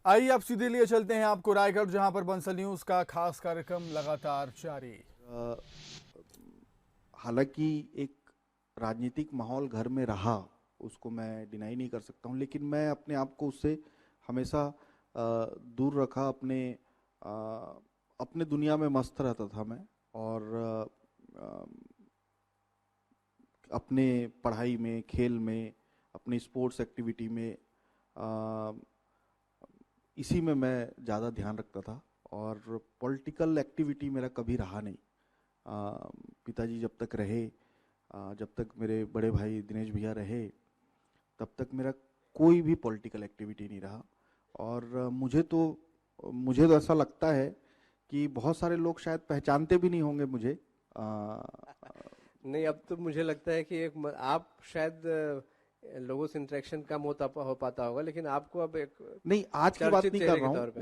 आइए अब सीधे लिए चलते हैं आपको रायगढ़, जहां पर बंसल न्यूज का खास कार्यक्रम लगातार जारी। अ, हालांकि एक राजनीतिक माहौल घर में रहा, उसको मैं डिनाई नहीं कर सकता हूँ, लेकिन मैं अपने आप को उससे हमेशा दूर रखा। अ, अपने दुनिया में मस्त रहता था मैं। और अपने पढ़ाई में, खेल में, अपनी स्पोर्ट्स एक्टिविटी में, अ, इसी में मैं ज़्यादा ध्यान रखता था। और पॉलिटिकल एक्टिविटी मेरा कभी रहा नहीं। अ, पिताजी जब तक रहे, जब तक मेरे बड़े भाई दिनेश भैया रहे, तब तक मेरा कोई भी पॉलिटिकल एक्टिविटी नहीं रहा। और मुझे तो ऐसा लगता है कि बहुत सारे लोग शायद पहचानते भी नहीं होंगे मुझे। नहीं, अब तो मुझे लगता है कि आप शायद लोगों से इंटरेक्शन कम हो पाता होगा, लेकिन आपको अब एक नहीं, आज की बात चर्चित नहीं कर चेहरे रहा के हूँ। तौर पे।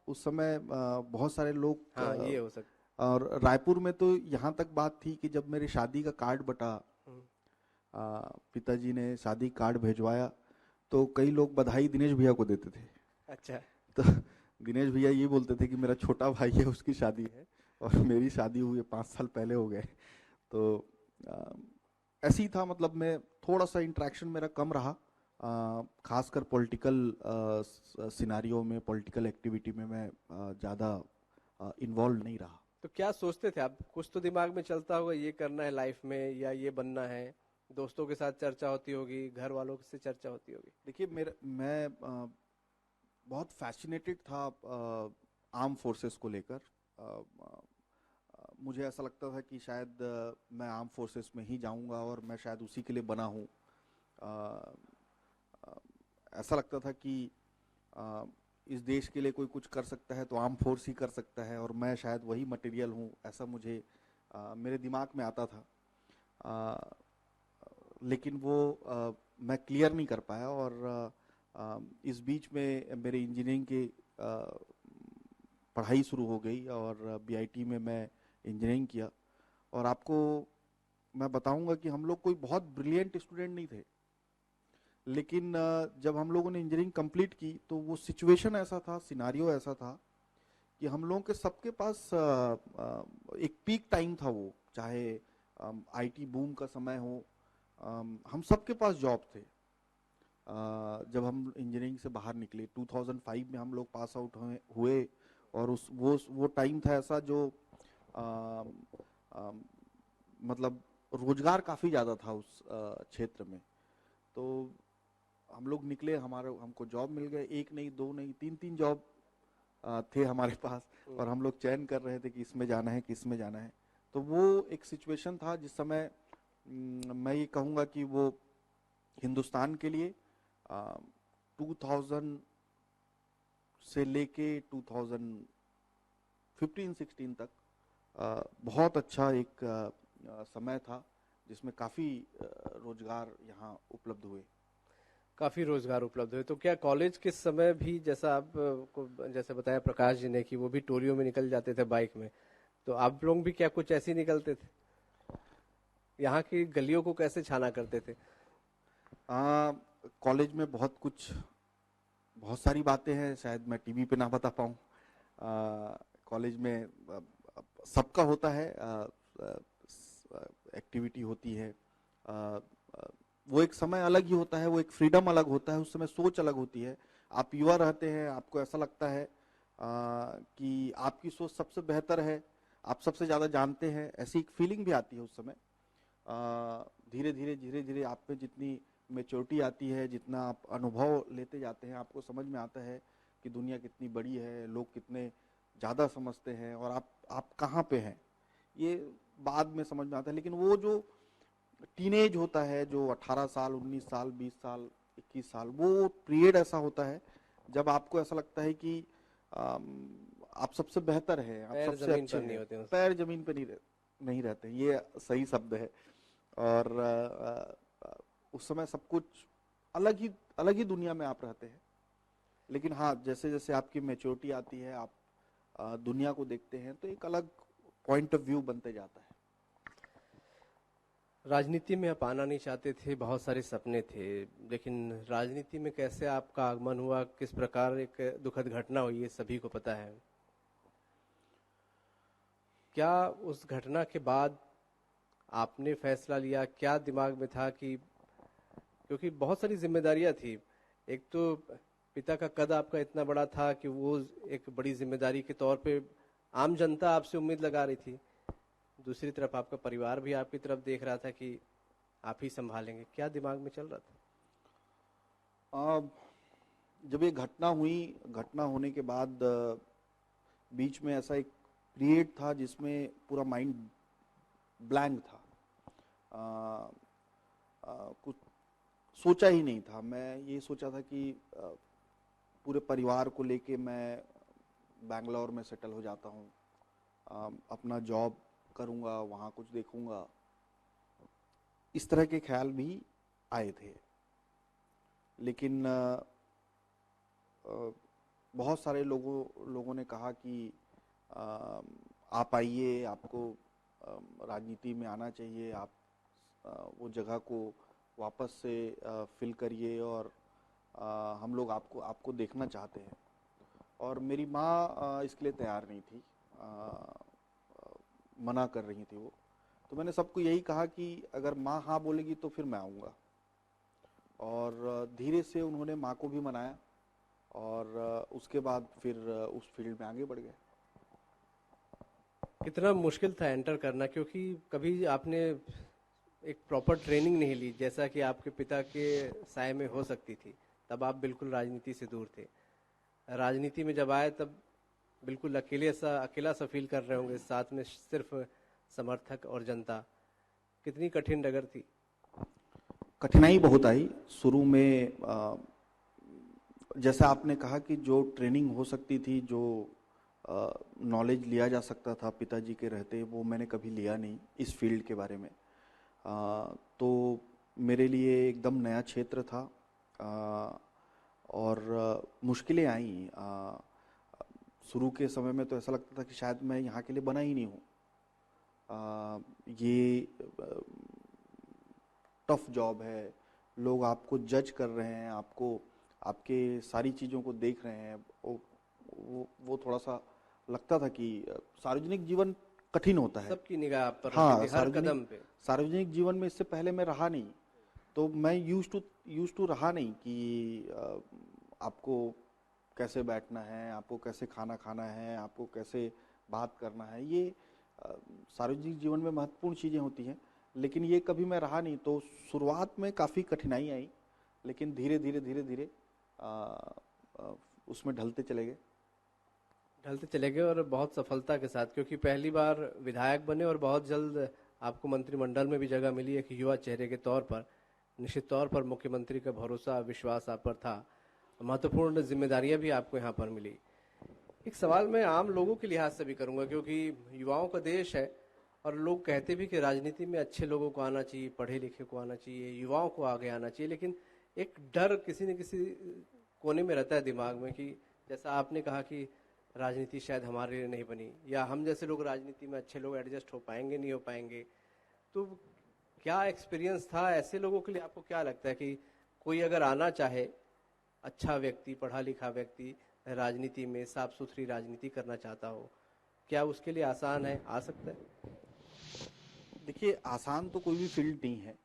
उस समय बहुत सारे लोग। हाँ, ये हो सकता और रायपुर में तो यहाँ तक बात थी कि जब मेरे शादी का कार्ड बटा, है। पिताजी ने शादी कार्ड भेजवाया, तो कई लोग बधाई दिनेश भैया को देते थे। अच्छा। तो दिनेश भैया ये बोलते थे कि मेरा छोटा भाई है, उसकी शादी है, और मेरी शादी हुई 5 साल पहले हो गए। तो अ, ऐसे ही था। मतलब मैं थोड़ा सा इंटरेक्शन मेरा कम रहा, खासकर पॉलिटिकल सिनारियो में, पॉलिटिकल एक्टिविटी में मैं ज़्यादा इन्वॉल्व नहीं रहा। तो क्या सोचते थे आप? कुछ तो दिमाग में चलता होगा, ये करना है लाइफ में या ये बनना है। दोस्तों के साथ चर्चा होती होगी, घर वालों से चर्चा होती होगी। देखिए, मैं बहुत फैसिनेटेड था आर्म फोर्सेस को लेकर। मुझे ऐसा लगता था कि शायद मैं आर्म फोर्सेस में ही जाऊंगा और मैं शायद उसी के लिए बना हूँ। अ, अ, ऐसा लगता था कि अ, इस देश के लिए कोई कुछ कर सकता है तो आर्म फोर्स ही कर सकता है, और मैं शायद वही मटेरियल हूँ, ऐसा मुझे मेरे दिमाग में आता था। अ, लेकिन वो मैं क्लियर नहीं कर पाया। और इस बीच में मेरे इंजीनियरिंग की पढ़ाई शुरू हो गई, और बीआईटी में मैं इंजीनियरिंग किया। और आपको मैं बताऊंगा कि हम लोग कोई बहुत ब्रिलियंट स्टूडेंट नहीं थे, लेकिन जब हम लोगों ने इंजीनियरिंग कंप्लीट की तो वो सिचुएशन ऐसा था, सिनारियो ऐसा था कि हम लोगों के सबके पास एक पीक टाइम था। वो चाहे आईटी बूम का समय हो, हम सबके पास जॉब थे। जब हम इंजीनियरिंग से बाहर निकले 2005 में, हम लोग पास आउट हुए। और उस वो टाइम था ऐसा जो अ, अ, मतलब रोजगार काफी ज्यादा था उस क्षेत्र में। तो हम लोग निकले, हमारे हमको जॉब मिल गए, एक नहीं, दो नहीं, तीन तीन जॉब थे हमारे पास। और हम लोग चयन कर रहे थे कि इसमें जाना है कि इसमें जाना है। तो वो एक सिचुएशन था जिस समय मैं ये कहूँगा कि वो हिंदुस्तान के लिए 2000 से लेके 2015-16 तक बहुत अच्छा एक समय था, जिसमें काफ़ी रोजगार यहाँ उपलब्ध हुए। काफी रोजगार उपलब्ध हुए। तो क्या कॉलेज के समय भी, जैसा आप को जैसे बताया प्रकाश जी ने कि वो भी टोरियो में निकल जाते थे बाइक में, तो आप लोग भी क्या कुछ ऐसे ही निकलते थे? यहाँ की गलियों को कैसे छाना करते थे? कॉलेज में बहुत सारी बातें हैं, शायद मैं टीवी पे ना बता पाऊँ। कॉलेज में सबका होता है, एक्टिविटी होती है। अ, अ, वो एक समय अलग ही होता है, वो एक फ्रीडम अलग होता है, उस समय सोच अलग होती है। आप युवा रहते हैं, आपको ऐसा लगता है कि आपकी सोच सबसे बेहतर है, आप सबसे ज़्यादा जानते हैं, ऐसी एक फीलिंग भी आती है उस समय। धीरे धीरे आप में जितनी मेच्योरिटी आती है, जितना आप अनुभव लेते जाते हैं, आपको समझ में आता है कि दुनिया कितनी बड़ी है, लोग कितने ज़्यादा समझते हैं, और आप कहाँ पे हैं, ये बाद में समझ में आता है। लेकिन वो जो टीनेज होता है, जो 18 साल, 19 साल, 20 साल, 21 साल, वो पीरियड ऐसा होता है जब आपको ऐसा लगता है कि आप सबसे बेहतर हैं, आप पैर सबसे जमीन अच्छे पर नहीं हैं। होते उस पैर जमीन पे नहीं रहते, ये सही शब्द है। और उस समय सब कुछ अलग ही दुनिया में आप रहते हैं। लेकिन हाँ, जैसे जैसे आपकी मेच्योरिटी आती है, आप दुनिया को देखते हैं, तो एक अलग पॉइंट ऑफ व्यू बनते जाता है। राजनीति में आप आना नहीं चाहते थे, बहुत सारे सपने थे, लेकिन राजनीति में कैसे आपका आगमन हुआ, किस प्रकार एक दुखद घटना हुई, ये सभी को पता है। क्या उस घटना के बाद आपने फैसला लिया, क्या दिमाग में था कि, क्योंकि बहुत सारी जिम्मेदारियां थी, एक तो पिता का कद आपका इतना बड़ा था कि वो एक बड़ी जिम्मेदारी के तौर पे आम जनता आपसे उम्मीद लगा रही थी, दूसरी तरफ आपका परिवार भी आपकी तरफ देख रहा था कि आप ही संभालेंगे, क्या दिमाग में चल रहा था? जब ये घटना हुई, घटना होने के बाद बीच में ऐसा एक पीरियड था जिसमें पूरा माइंड ब्लैंक था। कुछ सोचा ही नहीं था। मैं ये सोचा था कि पूरे परिवार को लेके मैं बैंगलोर में सेटल हो जाता हूँ, अपना जॉब करूँगा, वहाँ कुछ देखूँगा, इस तरह के ख्याल भी आए थे। लेकिन बहुत सारे लोगों ने कहा कि आप आइए, आपको राजनीति में आना चाहिए, आप वो जगह को वापस से फिल करिए और हम लोग आपको देखना चाहते हैं। और मेरी माँ इसके लिए तैयार नहीं थी, मना कर रही थी वो। तो मैंने सबको यही कहा कि अगर माँ हाँ बोलेगी तो फिर मैं आऊँगा। और धीरे से उन्होंने माँ को भी मनाया और उसके बाद फिर उस फील्ड में आगे बढ़ गए। कितना मुश्किल था एंटर करना, क्योंकि कभी आपने एक प्रॉपर ट्रेनिंग नहीं ली, जैसा कि आपके पिता के साय में हो सकती थी। तब आप बिल्कुल राजनीति से दूर थे, राजनीति में जब आए तब बिल्कुल अकेला सा फील कर रहे होंगे, साथ में सिर्फ समर्थक और जनता। कितनी कठिन डगर थी? कठिनाई बहुत आई शुरू में। जैसा आपने कहा कि जो ट्रेनिंग हो सकती थी, जो नॉलेज लिया जा सकता था पिताजी के रहते, वो मैंने कभी लिया नहीं इस फील्ड के बारे में। तो मेरे लिए एकदम नया क्षेत्र था और मुश्किलें आई। शुरू के समय में तो ऐसा लगता था कि शायद मैं यहाँ के लिए बना ही नहीं हूँ। ये टफ जॉब है, लोग आपको जज कर रहे हैं, आपको आपके सारी चीज़ों को देख रहे हैं। वो थोड़ा सा लगता था कि सार्वजनिक जीवन कठिन होता है, सबकी निगाह आप पर हाँ, होती थी हर कदम पे। सार्वजनिक जीवन में इससे पहले मैं रहा नहीं, तो मैं यूज टू रहा नहीं कि आपको कैसे बैठना है, आपको कैसे खाना खाना है, आपको कैसे बात करना है। ये सार्वजनिक जीवन में महत्वपूर्ण चीज़ें होती हैं, लेकिन ये कभी मैं रहा नहीं। तो शुरुआत में काफ़ी कठिनाई आई, लेकिन धीरे धीरे उसमें ढलते चले गए और बहुत सफलता के साथ, क्योंकि पहली बार विधायक बने और बहुत जल्द आपको मंत्रिमंडल में भी जगह मिली एक युवा चेहरे के तौर पर। निश्चित तौर पर मुख्यमंत्री का भरोसा, विश्वास आप पर था, महत्वपूर्ण जिम्मेदारियां भी आपको यहाँ पर मिली। एक सवाल मैं आम लोगों के लिहाज से भी करूंगा, क्योंकि युवाओं का देश है और लोग कहते भी कि राजनीति में अच्छे लोगों को आना चाहिए, पढ़े लिखे को आना चाहिए, युवाओं को आगे आना चाहिए, लेकिन एक डर किसी न किसी कोने में रहता है दिमाग में कि जैसा आपने कहा कि राजनीति शायद हमारे लिए नहीं बनी, या हम जैसे लोग राजनीति में अच्छे लोग एडजस्ट हो पाएंगे नहीं हो पाएंगे। तो क्या एक्सपीरियंस था ऐसे लोगों के लिए? आपको क्या लगता है कि कोई अगर आना चाहे, अच्छा व्यक्ति, पढ़ा लिखा व्यक्ति, राजनीति में साफ सुथरी राजनीति करना चाहता हो, क्या उसके लिए आसान है, आ सकता है? देखिए, आसान तो कोई भी फील्ड नहीं है।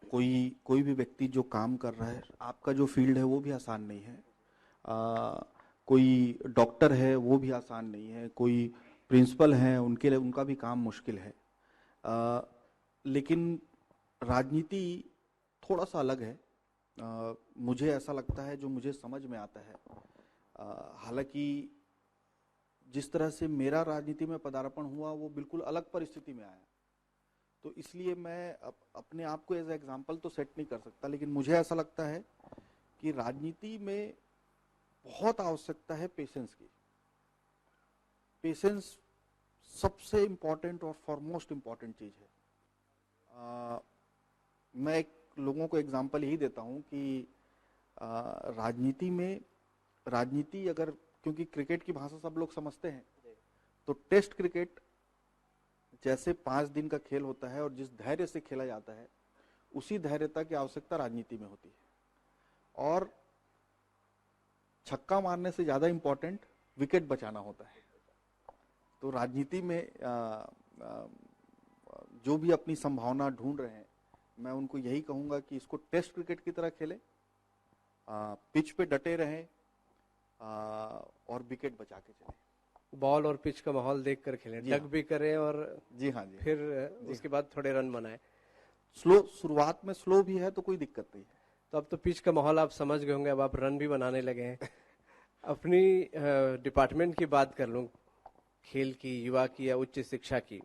कोई भी व्यक्ति जो काम कर रहा है, आपका जो फील्ड है वो भी आसान नहीं है। कोई डॉक्टर है वो भी आसान नहीं है, कोई प्रिंसिपल हैं उनके लिए उनका भी काम मुश्किल है। लेकिन राजनीति थोड़ा सा अलग है। मुझे ऐसा लगता है, जो मुझे समझ में आता है। हालांकि जिस तरह से मेरा राजनीति में पदार्पण हुआ वो बिल्कुल अलग परिस्थिति में आया, तो इसलिए मैं अपने आप को एज एग्जाम्पल तो सेट नहीं कर सकता। लेकिन मुझे ऐसा लगता है कि राजनीति में बहुत आवश्यकता है पेशेंस की। पेशेंस सबसे इम्पोर्टेंट और फॉरमोस्ट इम्पोर्टेंट चीज है। मैं लोगों को एग्जाम्पल यही देता हूं कि राजनीति अगर, क्योंकि क्रिकेट की भाषा सब लोग समझते हैं, तो टेस्ट क्रिकेट जैसे 5 दिन का खेल होता है और जिस धैर्य से खेला जाता है, उसी धैर्यता की आवश्यकता राजनीति में होती है। और छक्का मारने से ज्यादा इंपॉर्टेंट विकेट बचाना होता है। तो राजनीति में जो भी अपनी संभावना ढूंढ रहे हैं, मैं उनको यही कहूंगा कि इसको टेस्ट क्रिकेट की तरह खेलें, पिच पे डटे रहें और विकेट बचा के चलें। बॉल और पिच का माहौल देख कर खेलें, डग भी करें और जी हाँ जी, फिर उसके बाद थोड़े रन बनाए। स्लो, शुरुआत में स्लो भी है तो कोई दिक्कत नहीं है। तो अब तो पिच का माहौल आप समझ गए होंगे, अब आप रन भी बनाने लगे हैं। अपनी डिपार्टमेंट की बात कर लूं, खेल की, युवा की या उच्च शिक्षा की,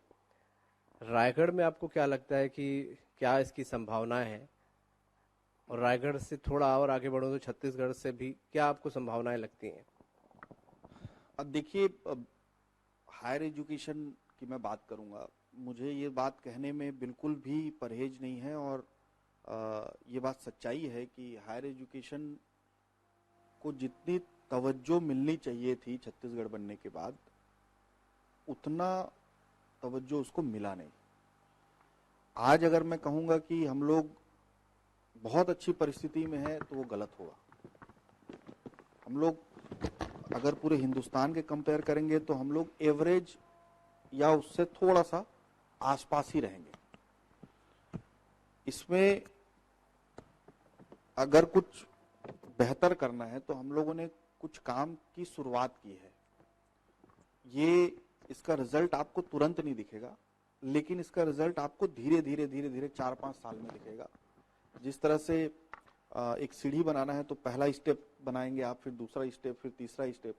रायगढ़ में आपको क्या लगता है कि क्या इसकी संभावनाएं हैं? और रायगढ़ से थोड़ा और आगे बढ़ो तो छत्तीसगढ़ से भी क्या आपको संभावनाएं लगती हैं? अब देखिए, हायर एजुकेशन की मैं बात करूंगा, मुझे ये बात कहने में बिल्कुल भी परहेज नहीं है और ये बात सच्चाई है कि हायर एजुकेशन को जितनी तवज्जो मिलनी चाहिए थी छत्तीसगढ़ बनने के बाद, उतना तवज्जो उसको मिला नहीं। आज अगर मैं कहूंगा कि हम लोग बहुत अच्छी परिस्थिति में है तो वो गलत होगा। हम लोग अगर पूरे हिंदुस्तान के कंपेयर करेंगे तो हम लोग एवरेज या उससे थोड़ा सा आसपास ही रहेंगे। इसमें अगर कुछ बेहतर करना है तो हम लोगों ने कुछ काम की शुरुआत की है। ये इसका रिजल्ट आपको तुरंत नहीं दिखेगा, लेकिन इसका रिजल्ट आपको धीरे धीरे 4-5 साल में दिखेगा। जिस तरह से एक सीढ़ी बनाना है तो पहला स्टेप बनाएंगे आप, फिर दूसरा स्टेप, फिर तीसरा स्टेप,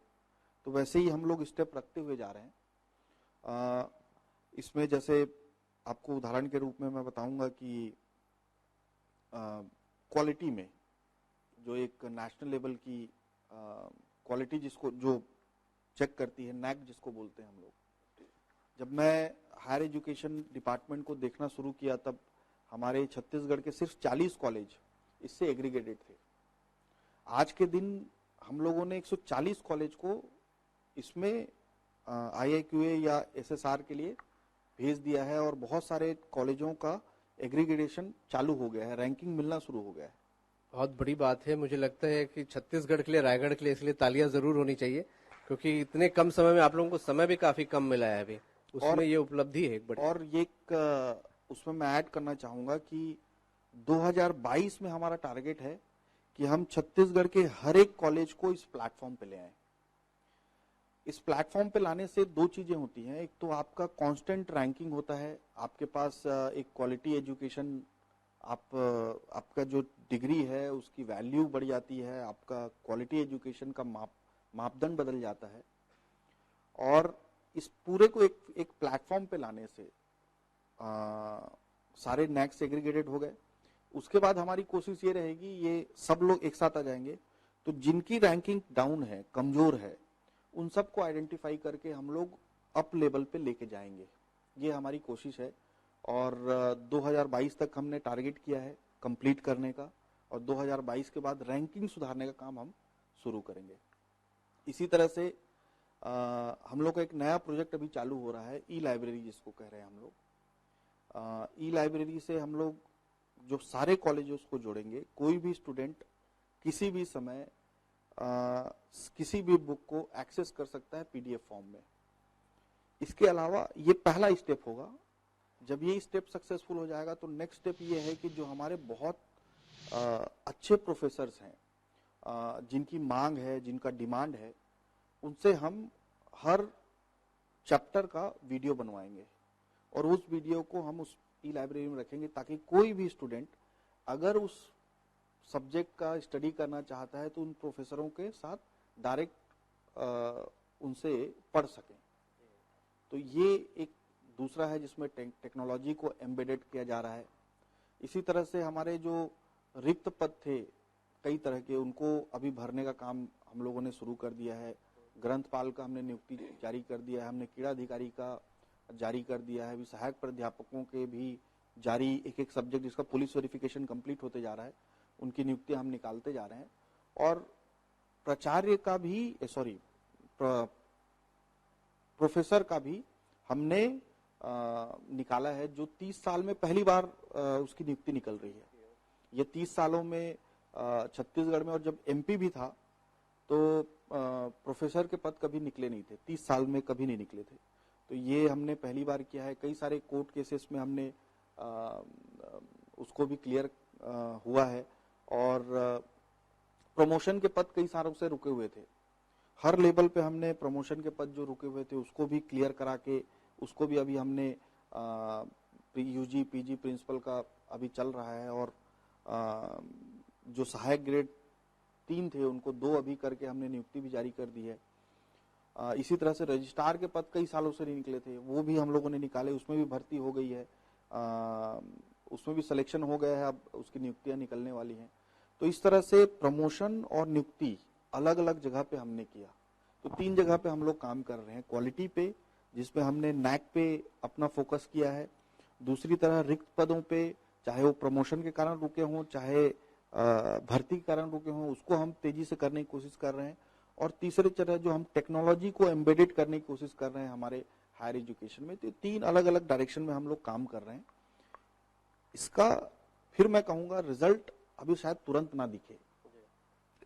तो वैसे ही हम लोग स्टेप रखते हुए जा रहे हैं। इसमें जैसे आपको उदाहरण के रूप में मैं बताऊंगा कि क्वालिटी में जो एक नेशनल लेवल की क्वालिटी जिसको जो चेक करती है, नैक जिसको बोलते हैं हम लोग, जब मैं हायर एजुकेशन डिपार्टमेंट को देखना शुरू किया तब हमारे छत्तीसगढ़ के सिर्फ 40 कॉलेज इससे एग्रीगेटेड थे। आज के दिन हम लोगों ने 140 कॉलेज को इसमें IIQA या SSR के लिए भेज दिया है और बहुत सारे कॉलेजों का एग्रीगेशन चालू हो गया है, रैंकिंग मिलना शुरू हो गया है। बहुत बड़ी बात है। मुझे लगता है कि छत्तीसगढ़ के लिए, रायगढ़ के लिए इसलिए तालियां जरूर होनी चाहिए, क्योंकि इतने कम समय में आप लोगों को समय भी काफी कम मिला है अभी, उसमें ये उपलब्धि है एक बड़ी। और ये उसमें मैं ऐड करना चाहूंगा कि 2022 में हमारा टारगेट है कि हम छत्तीसगढ़ के हर एक कॉलेज को इस प्लेटफॉर्म पे ले आए। इस प्लेटफॉर्म पे लाने से दो चीजें होती हैं। एक तो आपका कांस्टेंट रैंकिंग होता है, आपके पास एक क्वालिटी एजुकेशन, आपका जो डिग्री है उसकी वैल्यू बढ़ जाती है, आपका क्वालिटी एजुकेशन का मापदंड बदल जाता है। और इस पूरे को एक प्लेटफॉर्म पे लाने से सारे नैक्स एग्रीगेटेड हो गए। उसके बाद हमारी कोशिश ये रहेगी, ये सब लोग एक साथ आ जाएंगे तो जिनकी रैंकिंग डाउन है, कमजोर है, उन सबको आइडेंटिफाई करके हम लोग अप लेवल पे लेके जाएंगे। ये हमारी कोशिश है और 2022 तक हमने टारगेट किया है कंप्लीट करने का, और 2022 के बाद रैंकिंग सुधारने का काम हम शुरू करेंगे। इसी तरह से हम लोग का एक नया प्रोजेक्ट अभी चालू हो रहा है, ई लाइब्रेरी जिसको कह रहे हैं हम लोग। ई लाइब्रेरी से हम लोग जो सारे कॉलेजेस को जोड़ेंगे, कोई भी स्टूडेंट किसी भी समय किसी भी बुक को एक्सेस कर सकता है PDF फॉर्म में। इसके अलावा ये पहला स्टेप होगा। जब ये स्टेप सक्सेसफुल हो जाएगा तो नेक्स्ट स्टेप ये है कि जो हमारे बहुत अच्छे प्रोफेसर्स हैं, जिनकी मांग है, जिनका डिमांड है, उनसे हम हर चैप्टर का वीडियो बनवाएंगे और उस वीडियो को हम उस ई लाइब्रेरी में रखेंगे, ताकि कोई भी स्टूडेंट अगर उस सब्जेक्ट का स्टडी करना चाहता है तो उन प्रोफेसरों के साथ डायरेक्ट उनसे पढ़ सकें। तो ये एक दूसरा है जिसमें टेक्नोलॉजी को एम्बेडेड किया जा रहा है। इसी तरह से हमारे जो रिक्त पद थे कई तरह के, उनको अभी भरने का काम हम लोगों ने शुरू कर दिया है। ग्रंथपाल का हमने नियुक्ति जारी कर दिया है, हमने क्रीड़ा अधिकारी का जारी कर दिया है, अभी सहायक प्राध्यापकों के भी जारी, एक एक सब्जेक्ट जिसका पुलिस वेरिफिकेशन कंप्लीट होते जा रहा है, उनकी नियुक्ति हम निकालते जा रहे हैं। और प्राचार्य का भी, प्रोफेसर का भी हमने निकाला है, जो 30 साल में पहली बार उसकी नियुक्ति निकल रही है। ये 30 सालों में छत्तीसगढ़ में, और जब एमपी भी था तो प्रोफेसर के पद कभी निकले नहीं थे, 30 साल में कभी नहीं निकले थे। तो ये हमने पहली बार किया है। कई सारे कोर्ट केसेस में हमने उसको भी क्लियर हुआ है, और प्रमोशन के पद कई सालों से रुके हुए थे। हर लेवल पे हमने प्रमोशन के पद जो रुके हुए थे उसको भी क्लियर करा के, उसको भी अभी हमने यूजी पीजी प्रिंसिपल का अभी चल रहा है, और जो सहायक ग्रेड 3 थे उनको 2 अभी करके हमने नियुक्ति भी जारी कर दी है। इसी तरह से रजिस्ट्रार के पद कई सालों से नहीं निकले थे, वो भी हम लोगों ने निकाले, उसमें भी भर्ती हो गई है, उसमें भी सिलेक्शन हो गया है, अब उसकी नियुक्तियां निकलने वाली हैं। तो इस तरह से प्रमोशन और नियुक्ति अलग अलग जगह पे हमने किया। तो 3 जगह पे हम लोग काम कर रहे हैं, क्वालिटी पे जिसपे हमने नैक पे अपना फोकस किया है, दूसरी तरह रिक्त पदों पे, चाहे वो प्रमोशन के कारण रुके हों चाहे भर्ती के कारण रुके हों, उसको हम तेजी से करने की कोशिश कर रहे हैं, और तीसरी तरह जो हम टेक्नोलॉजी को एम्बेडेड करने की कोशिश कर रहे हैं हमारे हायर एजुकेशन में। तो 3 अलग अलग डायरेक्शन में हम लोग काम कर रहे हैं। इसका फिर मैं कहूंगा रिजल्ट अभी शायद तुरंत ना दिखे,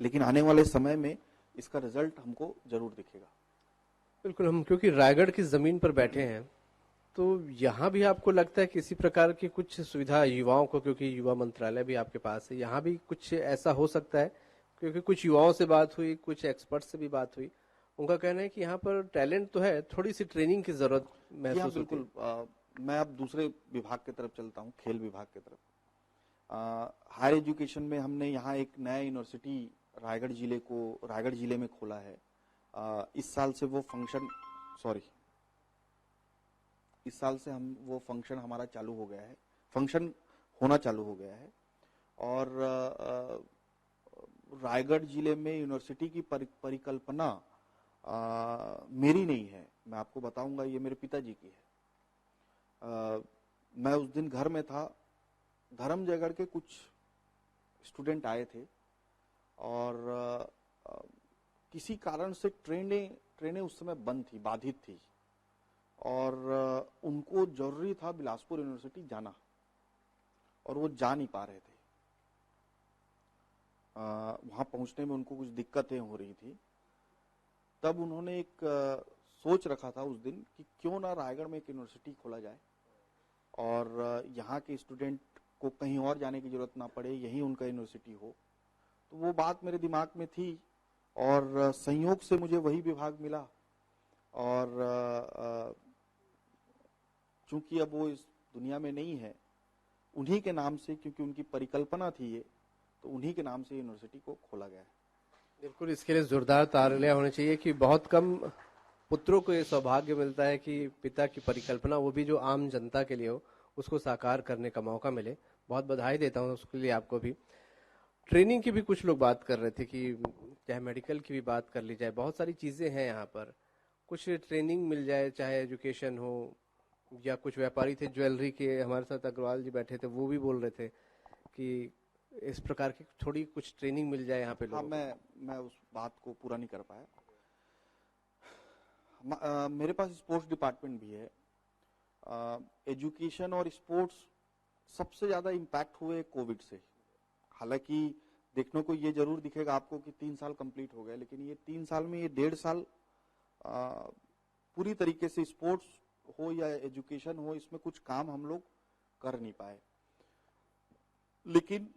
लेकिन आने वाले समय में इसका रिजल्ट हमको जरूर दिखेगा। बिल्कुल, हम क्योंकि रायगढ़ की जमीन पर बैठे हैं, तो यहाँ भी आपको लगता है किसी प्रकार की कुछ सुविधा युवाओं को, क्योंकि युवा मंत्रालय भी आपके पास है, यहाँ भी कुछ ऐसा हो सकता है? क्योंकि कुछ युवाओं से बात हुई, कुछ एक्सपर्ट से भी बात हुई, उनका कहना है कि यहाँ पर टैलेंट तो है, थोड़ी सी ट्रेनिंग की जरूरत महसूस होती है। बिल्कुल। मैं अब दूसरे विभाग की तरफ चलता हूँ, खेल विभाग की तरफ। हायर एजुकेशन में हमने यहाँ एक नया यूनिवर्सिटी रायगढ़ जिले में खोला है। इस साल से वो फंक्शन हमारा चालू हो गया है, फंक्शन होना चालू हो गया है। और रायगढ़ जिले में यूनिवर्सिटी की परिकल्पना मेरी नहीं है, मैं आपको बताऊंगा, ये मेरे पिताजी की है। मैं उस दिन घर में था, धर्मजयगढ़ के कुछ स्टूडेंट आए थे, और किसी कारण से ट्रेनें उस समय बंद थी, बाधित थी, और उनको जरूरी था बिलासपुर यूनिवर्सिटी जाना, और वो जा नहीं पा रहे थे। वहां पहुंचने में उनको कुछ दिक्कतें हो रही थी। तब उन्होंने एक सोच रखा था उस दिन कि क्यों ना रायगढ़ में एक यूनिवर्सिटी खोला जाए, और यहाँ के स्टूडेंट को कहीं और जाने की जरूरत ना पड़े, यही उनका यूनिवर्सिटी हो। तो वो बात मेरे दिमाग में थी, और संयोग से मुझे वही विभाग मिला, और चूंकि अब वो इस दुनिया में नहीं है, उन्हीं के नाम से, क्योंकि उनकी परिकल्पना थी ये, तो उन्हीं के नाम से यूनिवर्सिटी को खोला गया है। बिल्कुल, इसके लिए जोरदार तालियां होनी चाहिए कि बहुत कम पुत्रों को ये सौभाग्य मिलता है कि पिता की परिकल्पना, वो भी जो आम जनता के लिए हो, उसको साकार करने का मौका मिले। बहुत बधाई देता हूँ उसके लिए आपको भी। ट्रेनिंग की भी कुछ लोग बात कर रहे थे कि चाहे मेडिकल की भी बात कर ली जाए, बहुत सारी चीजें हैं यहाँ पर, कुछ ट्रेनिंग मिल जाए, चाहे एजुकेशन हो, या कुछ व्यापारी थे ज्वेलरी के, हमारे साथ अग्रवाल जी बैठे थे, वो भी बोल रहे थे कि इस प्रकार की थोड़ी कुछ ट्रेनिंग मिल जाए यहाँ पे लोगों को। मैं उस बात को पूरा नहीं कर पाया। मेरे पास स्पोर्ट्स डिपार्टमेंट भी है। एजुकेशन और स्पोर्ट्स सबसे ज्यादा इम्पैक्ट हुए कोविड से। हालांकि देखने को ये जरूर दिखेगा आपको कि 3 साल कंप्लीट हो गए, लेकिन ये 3 साल में ये 1.5 साल पूरी तरीके से स्पोर्ट्स हो या एजुकेशन हो, इसमें कुछ काम हम लोग कर नहीं पाए। लेकिन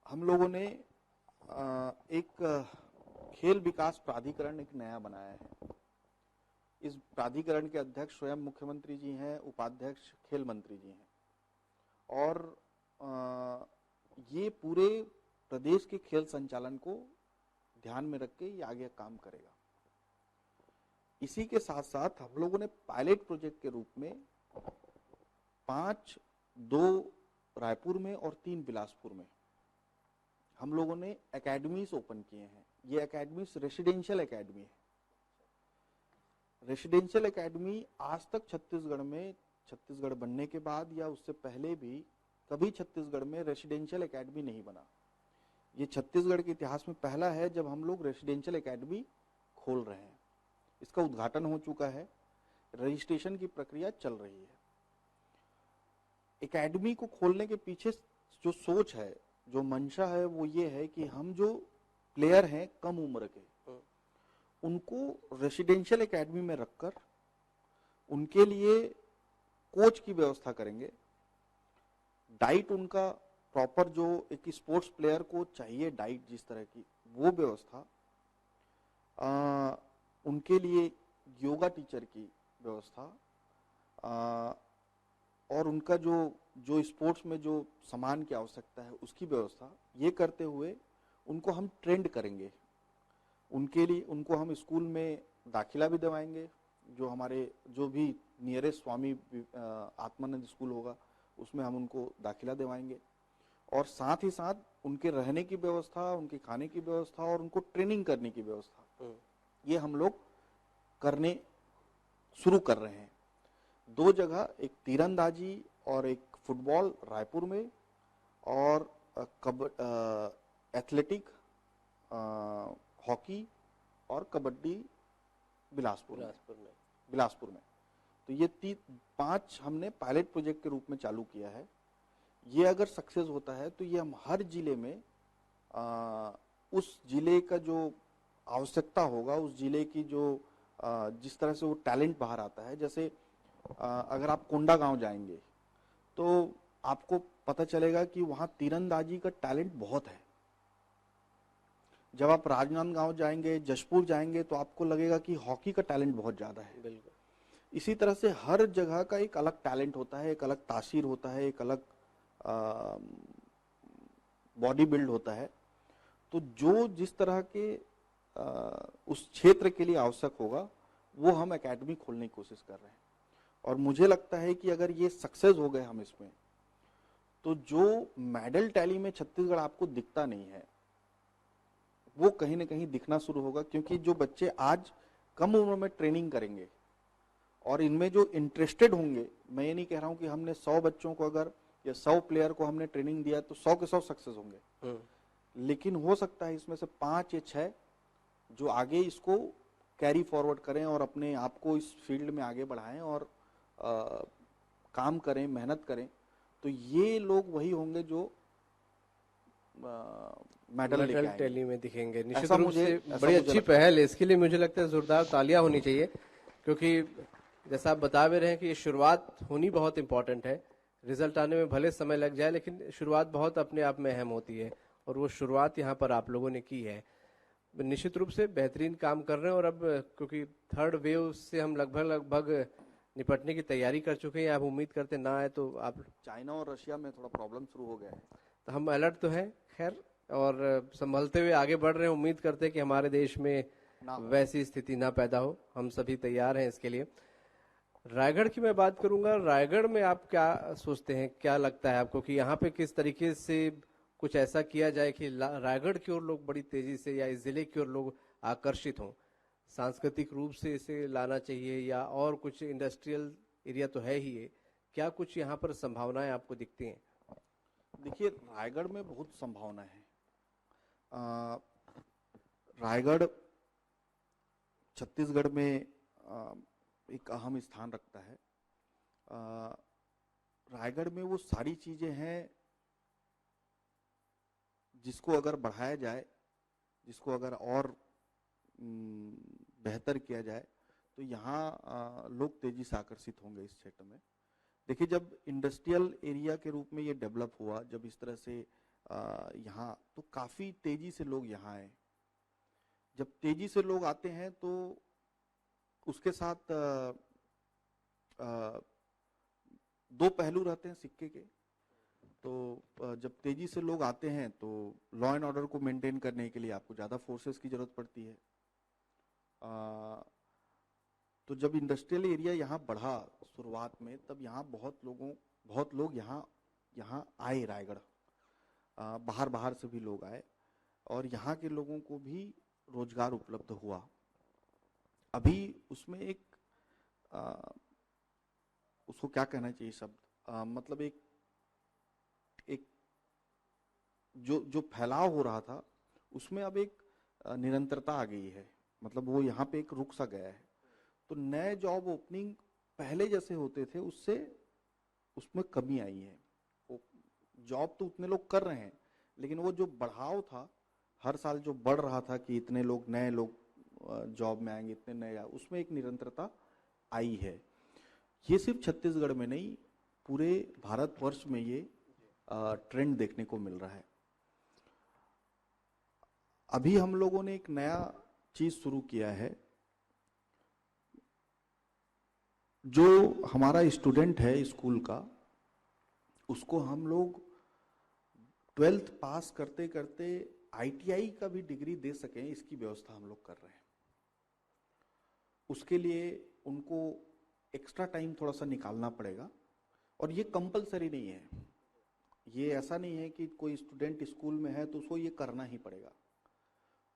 हम लोगों ने एक खेल विकास प्राधिकरण एक नया बनाया है। इस प्राधिकरण के अध्यक्ष स्वयं मुख्यमंत्री जी हैं, उपाध्यक्ष खेल मंत्री जी हैं, और ये पूरे प्रदेश के खेल संचालन को ध्यान में रख के ये आगे काम करेगा। इसी के साथ साथ हम लोगों ने पायलट प्रोजेक्ट के रूप में 5, 2 रायपुर में और 3 बिलासपुर में हम लोगों ने एकेडमीज ओपन किए हैं। ये एकेडमीज रेसिडेंशियल एकेडमी है। रेसिडेंशियल एकेडमी आज तक छत्तीसगढ़ बनने के बाद या उससे पहले भी कभी छत्तीसगढ़ में रेसिडेंशियल एकेडमी नहीं बना। ये छत्तीसगढ़ के इतिहास में पहला है जब हम लोग रेसिडेंशियल एकेडमी खोल रहे हैं। इसका उद्घाटन हो चुका है, रजिस्ट्रेशन की प्रक्रिया चल रही है। एकेडमी को खोलने के पीछे जो सोच है, जो मंशा है, वो ये है कि हम जो प्लेयर हैं कम उम्र के, उनको रेसिडेंशियल एकेडमी में रखकर उनके लिए कोच की व्यवस्था करेंगे। डाइट उनका प्रॉपर, जो एक स्पोर्ट्स प्लेयर को चाहिए डाइट जिस तरह की, वो व्यवस्था, उनके लिए योगा टीचर की व्यवस्था, और उनका जो स्पोर्ट्स में जो सामान की आवश्यकता है उसकी व्यवस्था, ये करते हुए उनको हम ट्रेंड करेंगे। उनके लिए उनको हम स्कूल में दाखिला भी दिलवाएंगे, जो हमारे जो भी नियरेस्ट स्वामी आत्मानंद स्कूल होगा उसमें हम उनको दाखिला दिलवाएंगे, और साथ ही साथ उनके रहने की व्यवस्था, उनके खाने की व्यवस्था और उनको ट्रेनिंग करने की व्यवस्था, ये हम लोग करने शुरू कर रहे हैं। 2 जगह, एक तीरंदाजी और एक फुटबॉल रायपुर में, और एथलेटिक, हॉकी और कबड्डी बिलासपुर में। तो ये 5 हमने पायलट प्रोजेक्ट के रूप में चालू किया है। ये अगर सक्सेस होता है तो ये हम हर जिले में उस जिले का जो आवश्यकता होगा, उस जिले की जो जिस तरह से वो टैलेंट बाहर आता है, जैसे अगर आप कोंडा गांव जाएंगे तो आपको पता चलेगा कि वहां तीरंदाजी का टैलेंट बहुत है। जब आप राजनांदगांव जाएंगे, जशपुर जाएंगे, तो आपको लगेगा कि हॉकी का टैलेंट बहुत ज्यादा है। बिल्कुल। इसी तरह से हर जगह का एक अलग टैलेंट होता है, एक अलग तासीर होता है, एक अलग बॉडी बिल्ड होता है। तो जो जिस तरह के उस क्षेत्र के लिए आवश्यक होगा, वो हम एकेडमी खोलने की कोशिश कर रहे हैं। और मुझे लगता है कि अगर ये सक्सेस हो गए हम इसमें, तो जो मेडल टैली में छत्तीसगढ़ आपको दिखता नहीं है, वो कहीं ना कहीं दिखना शुरू होगा। क्योंकि जो बच्चे आज कम उम्र में ट्रेनिंग करेंगे और इनमें जो इंटरेस्टेड होंगे, मैं ये नहीं कह रहा हूं कि हमने 100 बच्चों को अगर या 100 प्लेयर को हमने ट्रेनिंग दिया तो 100 के 100 सक्सेस होंगे, लेकिन हो सकता है इसमें से 5 या 6 जो आगे इसको कैरी फॉरवर्ड करें और अपने आप को इस फील्ड में आगे बढ़ाएं और काम करें, मेहनत करें। तो ये लोग वही होंगे जो मेडल टैली में दिखेंगे। निश्चित रूप से बड़ी अच्छी पहल है, इसके लिए मुझे लगता है जोरदार तालियां होनी चाहिए। क्योंकि जैसा आप बता भी रहे हैं कि ये शुरुआत होनी बहुत इंपॉर्टेंट है। रिजल्ट आने में भले समय लग जाए, लेकिन शुरुआत बहुत अपने आप में अहम होती है, और वो शुरुआत यहाँ पर आप लोगों ने की है। निश्चित रूप से बेहतरीन काम कर रहे हैं। और अब क्योंकि 3rd वेव से हम लगभग निपटने की तैयारी कर चुके हैं, आप उम्मीद करते ना आए तो आप, चाइना और रशिया में थोड़ा प्रॉब्लम शुरू हो गया है, तो हम अलर्ट तो हैं खैर, और संभलते हुए आगे बढ़ रहे हैं। उम्मीद करते हैं कि हमारे देश में वैसी स्थिति ना पैदा हो, हम सभी तैयार हैं इसके लिए। रायगढ़ की मैं बात करूंगा। रायगढ़ में आप क्या सोचते हैं, क्या लगता है आपको कि यहाँ पे किस तरीके से कुछ ऐसा किया जाए कि रायगढ़ की ओर लोग बड़ी तेजी से, या इस जिले की ओर लोग आकर्षित हों? सांस्कृतिक रूप से इसे लाना चाहिए, या और कुछ इंडस्ट्रियल एरिया तो है ही है, क्या कुछ यहाँ पर संभावनाएं आपको दिखती हैं? देखिए, रायगढ़ में बहुत संभावना है। रायगढ़ छत्तीसगढ़ में एक अहम स्थान रखता है। रायगढ़ में वो सारी चीजें हैं जिसको अगर बढ़ाया जाए, जिसको अगर और बेहतर किया जाए, तो यहाँ लोग तेजी से आकर्षित होंगे इस क्षेत्र में। देखिए, जब इंडस्ट्रियल एरिया के रूप में ये डेवलप हुआ, जब इस तरह से यहाँ, तो काफी तेजी से लोग यहाँ आए। जब तेजी से लोग आते हैं तो उसके साथ 2 पहलू रहते हैं सिक्के के। तो जब तेजी से लोग आते हैं तो लॉ एंड ऑर्डर को मेंटेन करने के लिए आपको ज्यादा फोर्सेस की जरूरत पड़ती है। तो जब इंडस्ट्रियल एरिया यहाँ बढ़ा शुरुआत में, तब यहाँ बहुत लोग यहाँ आए रायगढ़। बाहर से भी लोग आए और यहाँ के लोगों को भी रोजगार उपलब्ध हुआ। अभी उसमें एक उसको क्या कहना चाहिए शब्द, मतलब एक जो फैलाव हो रहा था उसमें अब एक निरंतरता आ गई है। मतलब वो यहाँ पे एक रुक सा गया है। तो नए जॉब ओपनिंग पहले जैसे होते थे उससे उसमें कमी आई है। वो जॉब तो उतने लोग कर रहे हैं, लेकिन वो जो बढ़ाव था हर साल जो बढ़ रहा था कि इतने लोग नए लोग जॉब में आएंगे, इतने नए, उसमें एक निरंतरता आई है। ये सिर्फ छत्तीसगढ़ में नहीं, पूरे भारतवर्ष में ये ट्रेंड देखने को मिल रहा है। अभी हम लोगों ने एक नया चीज शुरू किया है। जो हमारा स्टूडेंट है स्कूल का, उसको हम लोग 12th पास करते करते ITI का भी डिग्री दे सकें, इसकी व्यवस्था हम लोग कर रहे हैं। उसके लिए उनको एक्स्ट्रा टाइम थोड़ा सा निकालना पड़ेगा, और ये कंपलसरी नहीं है। ये ऐसा नहीं है कि कोई स्टूडेंट स्कूल में है तो उसको ये करना ही पड़ेगा।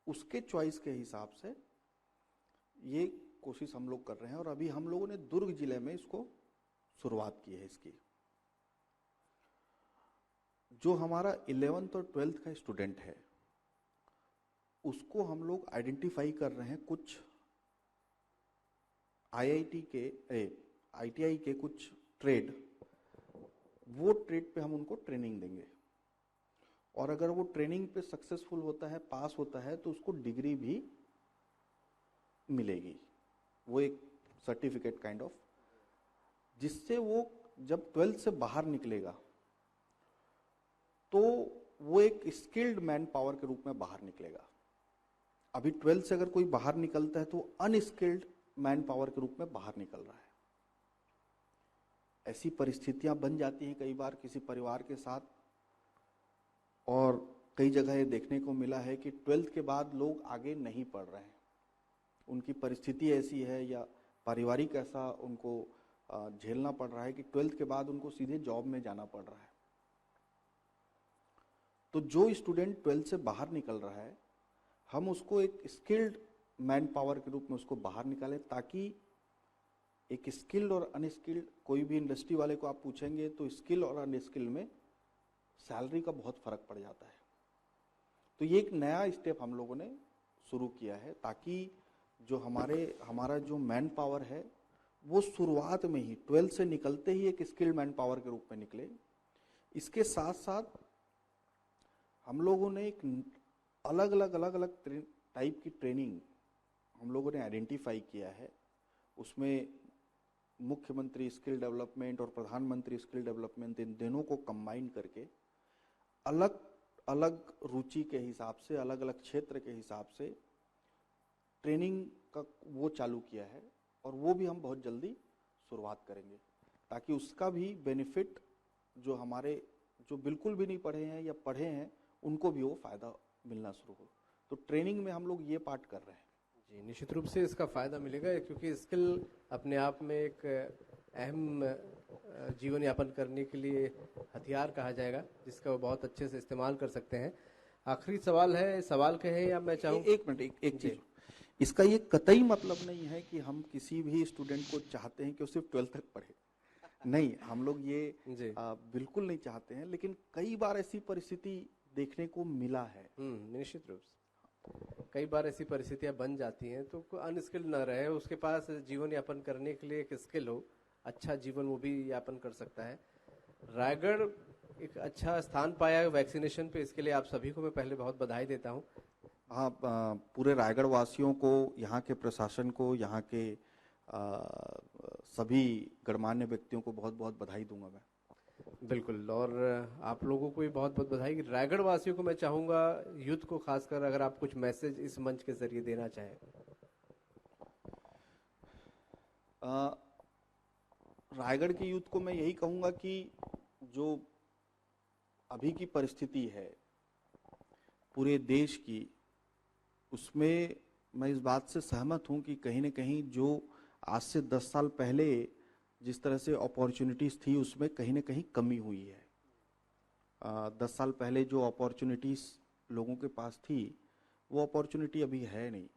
उसके चॉइस के हिसाब से ये कोशिश हम लोग कर रहे हैं, और अभी हम लोगों ने दुर्ग जिले में इसको शुरुआत की है। इसकी जो हमारा 11th और 12th का स्टूडेंट है, उसको हम लोग आइडेंटिफाई कर रहे हैं। कुछ ITI के कुछ ट्रेड, वो ट्रेड पे हम उनको ट्रेनिंग देंगे, और अगर वो ट्रेनिंग पे सक्सेसफुल होता है, पास होता है, तो उसको डिग्री भी मिलेगी। वो एक सर्टिफिकेट काइंड ऑफ, जिससे वो जब 12th से बाहर निकलेगा तो वो एक स्किल्ड मैन पावर के रूप में बाहर निकलेगा। अभी 12th से अगर कोई बाहर निकलता है तो अनस्किल्ड मैन पावर के रूप में बाहर निकल रहा है। ऐसी परिस्थितियां बन जाती हैं कई बार किसी परिवार के साथ, और कई जगह ये देखने को मिला है कि 12th के बाद लोग आगे नहीं पढ़ रहे हैं। उनकी परिस्थिति ऐसी है या पारिवारिक ऐसा उनको झेलना पड़ रहा है कि 12th के बाद उनको सीधे जॉब में जाना पड़ रहा है। तो जो स्टूडेंट 12th से बाहर निकल रहा है, हम उसको एक स्किल्ड मैन पावर के रूप में उसको बाहर निकालें, ताकि एक स्किल्ड और अनस्किल्ड, कोई भी इंडस्ट्री वाले को आप पूछेंगे तो स्किल और अनस्किल में सैलरी का बहुत फर्क पड़ जाता है। तो ये एक नया स्टेप हम लोगों ने शुरू किया है, ताकि जो हमारा जो मैन पावर है वो शुरुआत में ही 12th से निकलते ही एक स्किल्ड मैन पावर के रूप में निकले। इसके साथ साथ हम लोगों ने एक अलग अलग टाइप की ट्रेनिंग हम लोगों ने आइडेंटिफाई किया है। उसमें मुख्यमंत्री स्किल डेवलपमेंट और प्रधानमंत्री स्किल डेवलपमेंट, इन दोनों को कंबाइन करके अलग अलग रुचि के हिसाब से, अलग अलग क्षेत्र के हिसाब से ट्रेनिंग का वो चालू किया है, और वो भी हम बहुत जल्दी शुरुआत करेंगे, ताकि उसका भी बेनिफिट जो बिल्कुल भी नहीं पढ़े हैं या पढ़े हैं, उनको भी वो फायदा मिलना शुरू हो। तो ट्रेनिंग में हम लोग ये पार्ट कर रहे हैं। जी, निश्चित रूप से इसका फायदा मिलेगा, क्योंकि स्किल अपने आप में एक अहम जीवन यापन करने के लिए हथियार कहा जाएगा, जिसका वो बहुत अच्छे से इस्तेमाल कर सकते हैं। आखिरी सवाल है, सवाल कहें या मैं चाहूँ? एक मिनट, एक चीज, इसका ये कतई मतलब नहीं है कि हम किसी भी स्टूडेंट को चाहते हैं कि वो सिर्फ 12th तक पढ़े। नहीं, हम लोग ये बिल्कुल नहीं चाहते हैं, लेकिन कई बार ऐसी परिस्थिति देखने को मिला है। निश्चित रूप से कई बार ऐसी परिस्थितियां बन जाती हैं, तो अनस्किल्ड न रहे, उसके पास जीवन यापन करने के लिए एक स्किल हो, अच्छा जीवन वो भी यापन कर सकता है। रायगढ़ एक अच्छा स्थान पाया है वैक्सीनेशन पे, इसके लिए आप सभी को मैं पहले बहुत बधाई देता हूँ। हाँ, पूरे रायगढ़ वासियों को, यहाँ के प्रशासन को, यहाँ के सभी गणमान्य व्यक्तियों को बहुत बहुत बधाई दूंगा मैं। बिल्कुल, और आप लोगों को भी बहुत बहुत बधाई। रायगढ़ वासियों को मैं चाहूंगा, यूथ को खासकर, अगर आप कुछ मैसेज इस मंच के जरिए देना चाहें। रायगढ़ के यूथ को मैं यही कहूंगा कि जो अभी की परिस्थिति है पूरे देश की, उसमें मैं इस बात से सहमत हूं कि कहीं न कहीं जो आज से 10 साल पहले जिस तरह से अपॉर्चुनिटीज थी, उसमें कहीं न कहीं कमी हुई है। 10 साल पहले जो अपॉर्चुनिटीज लोगों के पास थी, वो अपॉर्चुनिटी अभी है नहीं।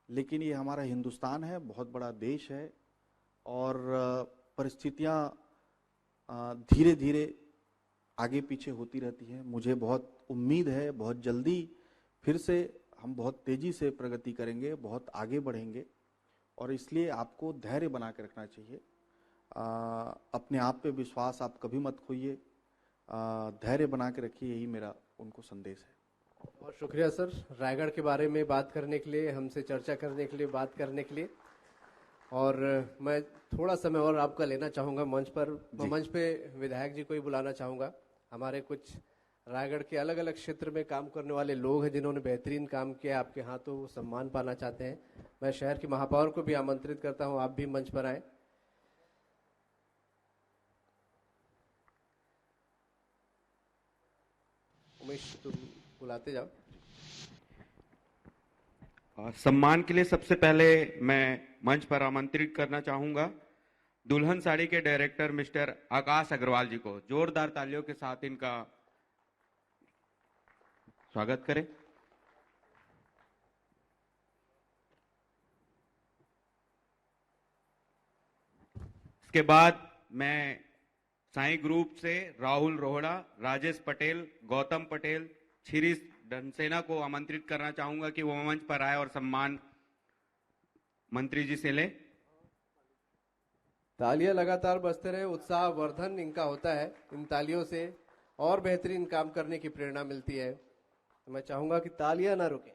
लेकिन ये हमारा हिंदुस्तान है, बहुत बड़ा देश है, और परिस्थितियां धीरे धीरे आगे पीछे होती रहती हैं। मुझे बहुत उम्मीद है बहुत जल्दी फिर से हम बहुत तेजी से प्रगति करेंगे, बहुत आगे बढ़ेंगे, और इसलिए आपको धैर्य बना के रखना चाहिए। अपने आप पे विश्वास आप कभी मत खोइए, धैर्य बना के रखिए, यही मेरा उनको संदेश है। बहुत शुक्रिया सर, रायगढ़ के बारे में बात करने के लिए, हमसे चर्चा करने के लिए, बात करने के लिए। और मैं थोड़ा समय और आपका लेना चाहूँगा मंच पर। मैं मंच पे विधायक जी को ही बुलाना चाहूँगा। हमारे कुछ रायगढ़ के अलग अलग क्षेत्र में काम करने वाले लोग हैं जिन्होंने बेहतरीन काम किया, आपके हाथों सम्मान पाना चाहते हैं। मैं शहर के महापौर को भी आमंत्रित करता हूँ, आप भी मंच पर आए। उमेश, तुम बुलाते जाओ। और सम्मान के लिए सबसे पहले मैं मंच पर आमंत्रित करना चाहूंगा दुल्हन साड़ी के डायरेक्टर मिस्टर आकाश अग्रवाल जी को। जोरदार तालियों के साथ इनका स्वागत करें। इसके बाद मैं साई ग्रुप से राहुल रोहड़ा, राजेश पटेल, गौतम पटेल, शिरीष धनसेना को आमंत्रित करना चाहूंगा कि वो मंच पर आए और सम्मान मंत्री जी से ले। तालियां लगातार बजते रहे, उत्साह वर्धन इनका होता है। इन तालियों से और बेहतरीन काम करने की प्रेरणा मिलती है। तो मैं चाहूंगा कि तालियां ना रुके।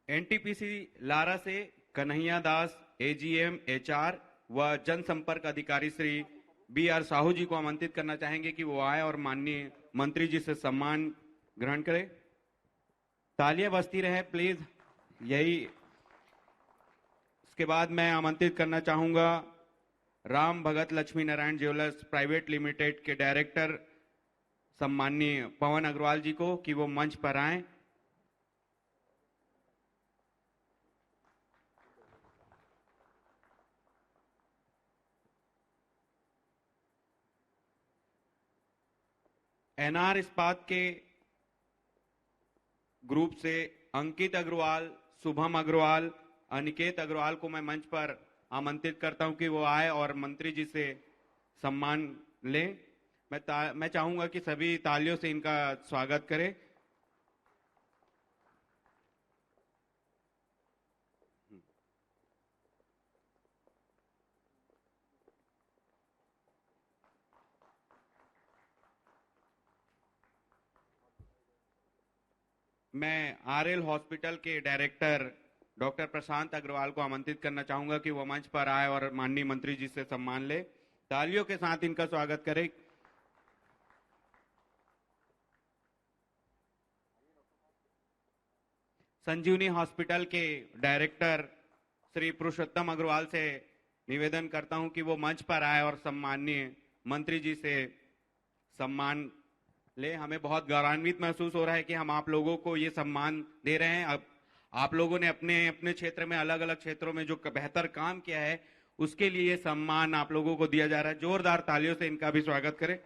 एनटीपीसी लारा से कन्हैया दास, एजीएम, एचआर व जनसंपर्क अधिकारी श्री BR साहू जी को आमंत्रित करना चाहेंगे कि वो आए और माननीय मंत्री जी से सम्मान ग्रहण करें। तालियां बजती रहे प्लीज, यही। इसके बाद मैं आमंत्रित करना चाहूंगा Ram Bhagat Lakshmi Narayan jewellers private limited के डायरेक्टर सम्माननीय पवन अग्रवाल जी को कि वो मंच पर आए। एनआर इस्पात के ग्रुप से अंकित अग्रवाल, शुभम अग्रवाल, अनिकेत अग्रवाल को मैं मंच पर आमंत्रित करता हूं कि वो आए और मंत्री जी से सम्मान लें। मैं चाहूंगा कि सभी तालियों से इनका स्वागत करें। मैं आरएल हॉस्पिटल के डायरेक्टर डॉक्टर प्रशांत अग्रवाल को आमंत्रित करना चाहूंगा कि वो मंच पर आए और माननीय मंत्री जी से सम्मान ले। तालियों के साथ इनका स्वागत करें। संजीवनी हॉस्पिटल के डायरेक्टर श्री पुरुषोत्तम अग्रवाल से निवेदन करता हूं कि वो मंच पर आए और सम्माननीय मंत्री जी से सम्मान ले। हमें बहुत गौरवान्वित महसूस हो रहा है कि हम आप लोगों को ये सम्मान दे रहे हैं। अब आप लोगों ने अपने अपने क्षेत्र में, अलग अलग क्षेत्रों में जो बेहतर काम किया है, उसके लिए सम्मान आप लोगों को दिया जा रहा है। जोरदार तालियों से इनका भी स्वागत करें।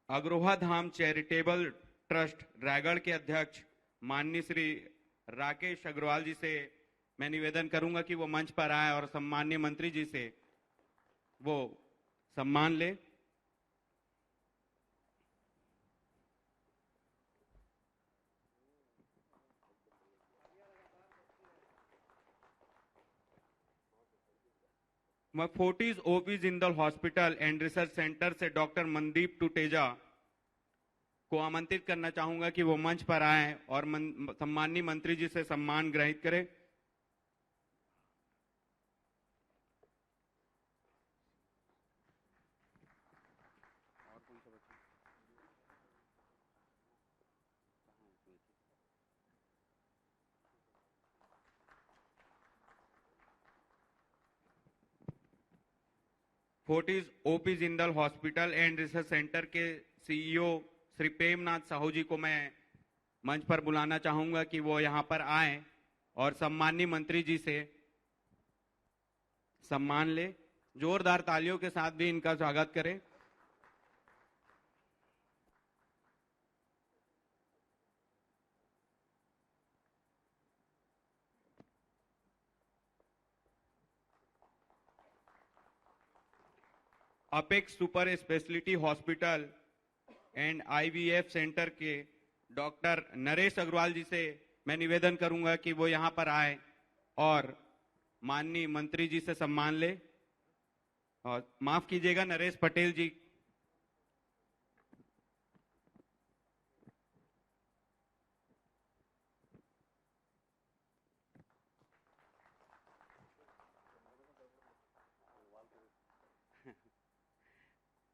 अग्रोहा धाम चैरिटेबल ट्रस्ट रायगढ़ के अध्यक्ष माननीय श्री राकेश अग्रवाल जी से मैं निवेदन करूंगा कि वो मंच पर आए और सम्माननीय मंत्री जी से वो सम्मान ले। मैं Fortis OP Jindal hospital and research centre से डॉक्टर मनदीप टुटेजा को आमंत्रित करना चाहूंगा कि वो मंच पर आए और सम्माननीय मंत्री जी से सम्मान ग्रहित करें। Fortis OP Jindal hospital and research centre के CEO श्री प्रेमनाथ साहू जी को मैं मंच पर बुलाना चाहूंगा कि वो यहां पर आए और सम्माननीय मंत्री जी से सम्मान ले। जोरदार तालियों के साथ भी इनका स्वागत करें। Apex super speciality hospital and IVF centre के डॉक्टर नरेश अग्रवाल जी से मैं निवेदन करूंगा कि वो यहां पर आए और माननीय मंत्री जी से सम्मान ले। और माफ कीजिएगा, नरेश पटेल जी।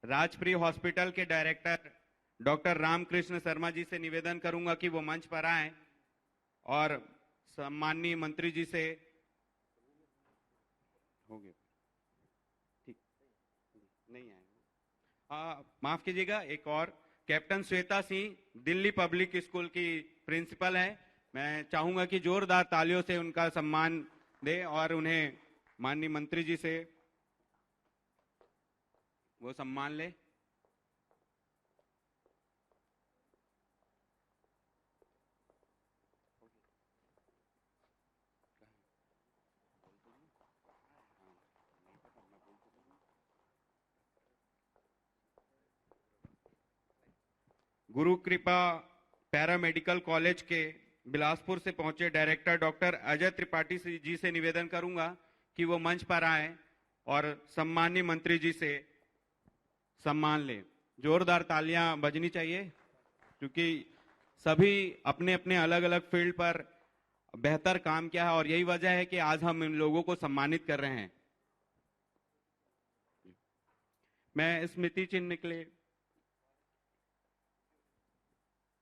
राजप्रिय हॉस्पिटल के डायरेक्टर डॉक्टर रामकृष्ण शर्मा जी से निवेदन करूंगा कि वो मंच पर आए और सम्माननीय मंत्री जी से हो गया, ठीक नहीं आएंगे, माफ कीजिएगा। एक और captain Shweta Singh, Delhi public school की प्रिंसिपल है। मैं चाहूंगा कि जोरदार तालियों से उनका सम्मान दे और उन्हें माननीय मंत्री जी से वो सम्मान ले। गुरु कृपा पैरामेडिकल कॉलेज के बिलासपुर से पहुंचे डायरेक्टर डॉक्टर अजय त्रिपाठी जी से निवेदन करूंगा कि वो मंच पर आए और सम्माननीय मंत्री जी से सम्मान ले। जोरदार तालियां बजनी चाहिए, क्योंकि सभी अपने अपने अलग अलग फील्ड पर बेहतर काम किया है और यही वजह है कि आज हम इन लोगों को सम्मानित कर रहे हैं। मैं स्मृति चिन्ह के लिए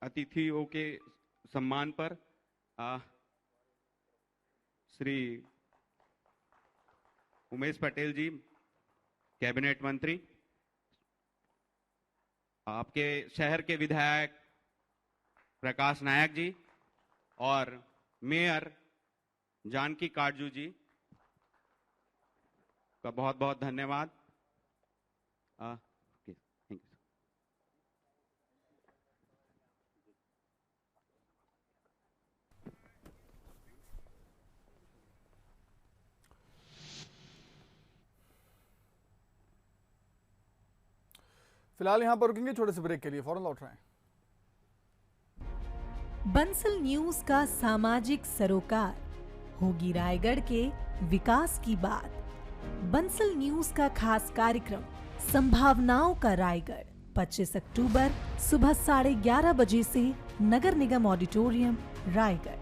अतिथियों के सम्मान पर श्री उमेश पटेल जी, कैबिनेट मंत्री, आपके शहर के विधायक प्रकाश नायक जी और मेयर जानकी काटजू जी का बहुत बहुत धन्यवाद। Thank you. फिलहाल यहाँ पर रुकेंगे छोटे से ब्रेक के लिए, फौरन लौट रहे हैं। बंसल न्यूज का सामाजिक सरोकार, होगी रायगढ़ के विकास की बात। बंसल न्यूज का खास कार्यक्रम संभावनाओं का रायगढ़, 25 अक्टूबर सुबह 11:30 बजे से नगर निगम ऑडिटोरियम, रायगढ़।